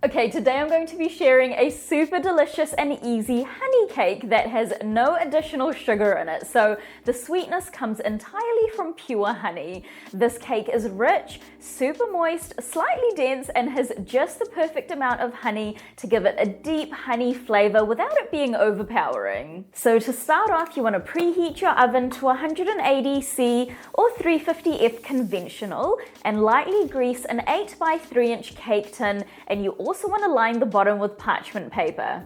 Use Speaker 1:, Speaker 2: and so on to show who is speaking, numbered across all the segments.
Speaker 1: Okay, today I'm going to be sharing a super delicious and easy honey cake that has no additional sugar in it. So the sweetness comes entirely from pure honey. This cake is rich, super moist, slightly dense, and has just the perfect amount of honey to give it a deep honey flavor without it being overpowering. So to start off, you want to preheat your oven to 180 C or 350 F conventional and lightly grease an 8 by 3 inch cake tin, and you also want to line the bottom with parchment paper.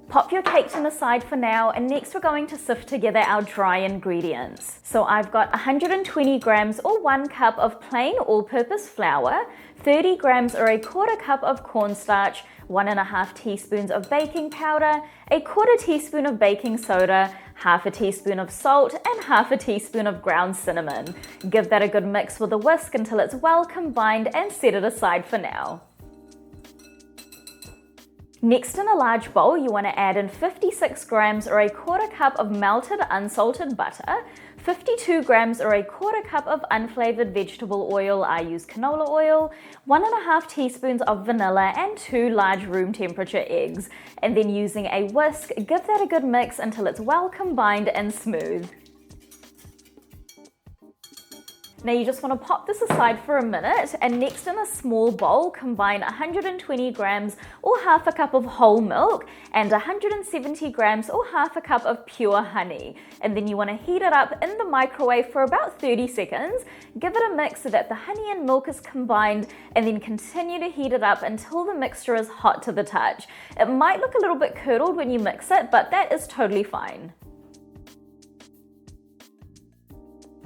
Speaker 1: Pop your cake tin aside for now, and next we're going to sift together our dry ingredients. So I've got 120 grams or 1 cup of plain all-purpose flour, 30 grams or 1/4 cup of cornstarch, 1.5 teaspoons of baking powder, 1/4 teaspoon of baking soda, 1/2 teaspoon of salt, and 1/2 teaspoon of ground cinnamon. Give that a good mix with a whisk until it's well combined and set it aside for now. Next, in a large bowl, you want to add in 56 grams or 1/4 cup of melted unsalted butter, 52 grams or 1/4 cup of unflavored vegetable oil, I use canola oil, 1.5 teaspoons of vanilla, and 2 large room temperature eggs. And then using a whisk, give that a good mix until it's well combined and smooth. Now you just want to pop this aside for a minute, and next in a small bowl, combine 120 grams or 1/2 cup of whole milk and 170 grams or 1/2 cup of pure honey. And then you want to heat it up in the microwave for about 30 seconds. Give it a mix so that the honey and milk is combined, and then continue to heat it up until the mixture is hot to the touch. It might look a little bit curdled when you mix it, but that is totally fine.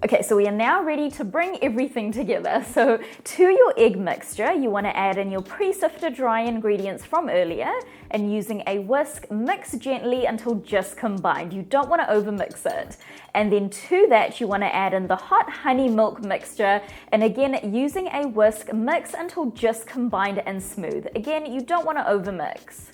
Speaker 1: Okay, so we are now ready to bring everything together. So to your egg mixture, you want to add in your pre-sifted dry ingredients from earlier, and using a whisk, mix gently until just combined. You don't want to overmix it. And then to that, you want to add in the hot honey milk mixture, and again, using a whisk, mix until just combined and smooth. Again, you don't want to overmix.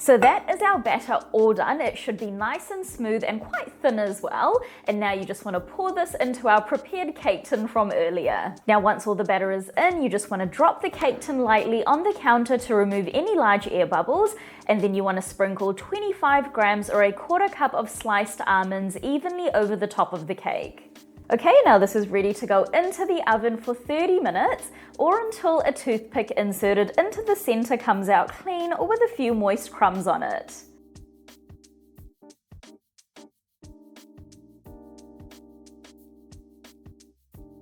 Speaker 1: So that is our batter all done. It should be nice and smooth and quite thin as well. And now you just want to pour this into our prepared cake tin from earlier. Now once all the batter is in, you just want to drop the cake tin lightly on the counter to remove any large air bubbles. And then you want to sprinkle 25 grams or 1/4 cup of sliced almonds evenly over the top of the cake. Okay, now this is ready to go into the oven for 30 minutes or until a toothpick inserted into the center comes out clean or with a few moist crumbs on it.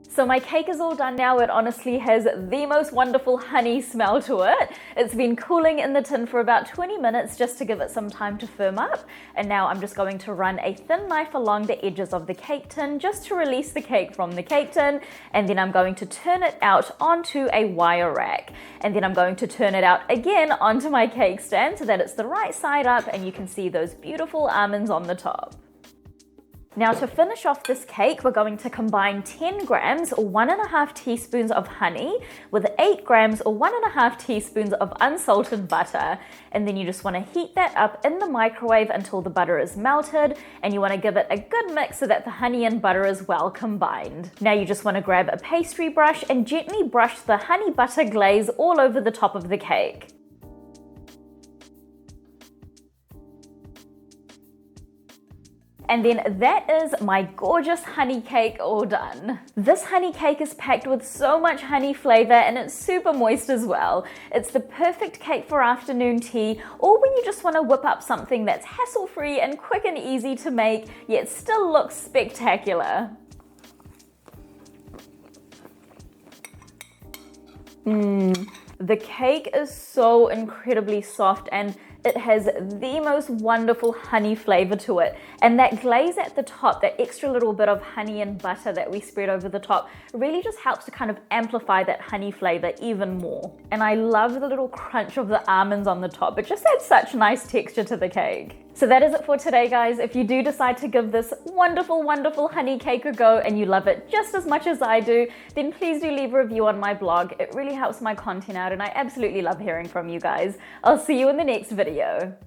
Speaker 1: So my cake is all done now. It honestly has the most wonderful honey smell to it. It's been cooling in the tin for about 20 minutes just to give it some time to firm up. And now I'm just going to run a thin knife along the edges of the cake tin just to release the cake from the cake tin. And then I'm going to turn it out onto a wire rack. And then I'm going to turn it out again onto my cake stand so that it's the right side up and you can see those beautiful almonds on the top. Now to finish off this cake, we're going to combine 10 grams or 1.5 teaspoons of honey with 8 grams or 1.5 teaspoons of unsalted butter. And then you just want to heat that up in the microwave until the butter is melted, and you want to give it a good mix so that the honey and butter is well combined. Now you just want to grab a pastry brush and gently brush the honey butter glaze all over the top of the cake. And then that is my gorgeous honey cake all done. This honey cake is packed with so much honey flavor, and it's super moist as well. It's the perfect cake for afternoon tea, or when you just want to whip up something that's hassle-free and quick and easy to make, yet still looks spectacular. The cake is so incredibly soft, and it has the most wonderful honey flavor to it. And that glaze at the top, that extra little bit of honey and butter that we spread over the top, really just helps to kind of amplify that honey flavor even more. And I love the little crunch of the almonds on the top. It just adds such nice texture to the cake. So that is it for today, guys. If you do decide to give this wonderful, wonderful honey cake a go and you love it just as much as I do, then please do leave a review on my blog. It really helps my content out, and I absolutely love hearing from you guys. I'll see you in the next video.